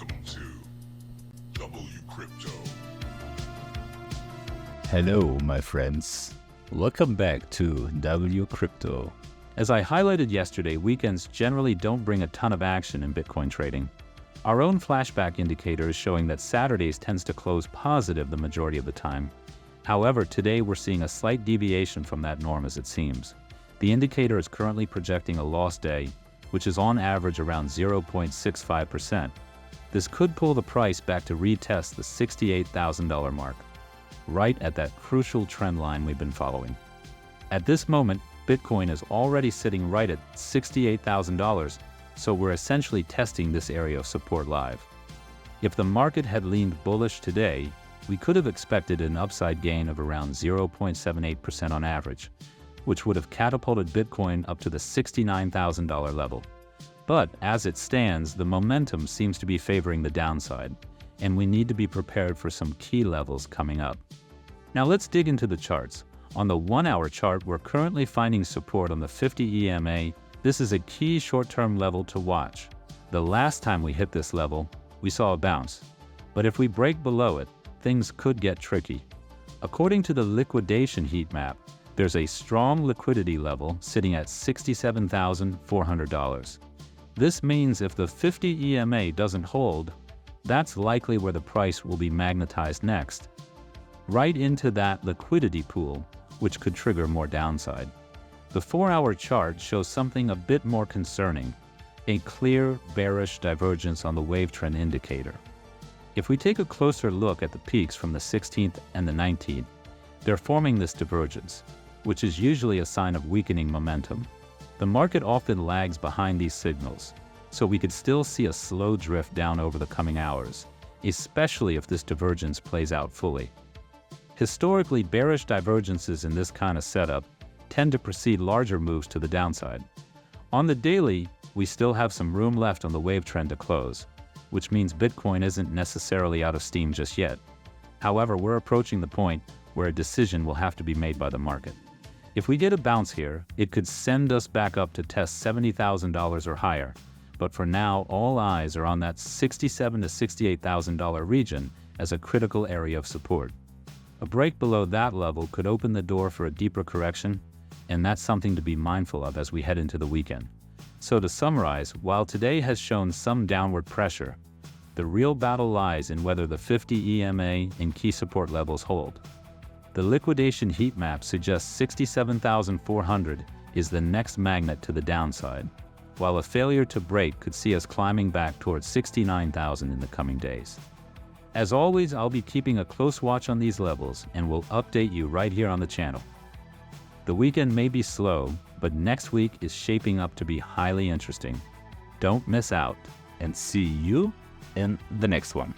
Welcome to WCrypto. Hello, my friends. Welcome back to WCrypto. As I highlighted yesterday, weekends generally don't bring a ton of action in Bitcoin trading. Our own flashback indicator is showing that Saturdays tends to close positive the majority of the time. However, today we're seeing a slight deviation from that norm as it seems. The indicator is currently projecting a loss day, which is on average around 0.65%. This could pull the price back to retest the $68,000 mark, right at that crucial trend line we've been following. At this moment, Bitcoin is already sitting right at $68,000, so we're essentially testing this area of support live. If the market had leaned bullish today, we could have expected an upside gain of around 0.78% on average, which would have catapulted Bitcoin up to the $69,000 level. But as it stands, the momentum seems to be favoring the downside, and we need to be prepared for some key levels coming up. Now let's dig into the charts. On the 1-hour chart, we're currently finding support on the 50 EMA. This is a key short-term level to watch. The last time we hit this level, we saw a bounce. But if we break below it, things could get tricky. According to the liquidation heat map, there's a strong liquidity level sitting at $67,400. This means if the 50 EMA doesn't hold, that's likely where the price will be magnetized next, right into that liquidity pool, which could trigger more downside. The 4-hour chart shows something a bit more concerning, a clear bearish divergence on the wave trend indicator. If we take a closer look at the peaks from the 16th and the 19th, they're forming this divergence, which is usually a sign of weakening momentum. The market often lags behind these signals, so we could still see a slow drift down over the coming hours, especially if this divergence plays out fully. Historically, bearish divergences in this kind of setup tend to precede larger moves to the downside. On the daily, we still have some room left on the wave trend to close, which means Bitcoin isn't necessarily out of steam just yet. However, we're approaching the point where a decision will have to be made by the market. If we get a bounce here, it could send us back up to test $70,000 or higher, but for now, all eyes are on that $67,000 to $68,000 region as a critical area of support. A break below that level could open the door for a deeper correction, and that's something to be mindful of as we head into the weekend. So to summarize, while today has shown some downward pressure, the real battle lies in whether the 50 EMA and key support levels hold. The liquidation heat map suggests 67,400 is the next magnet to the downside, while a failure to break could see us climbing back towards 69,000 in the coming days. As always, I'll be keeping a close watch on these levels and will update you right here on the channel. The weekend may be slow, but next week is shaping up to be highly interesting. Don't miss out, and see you in the next one.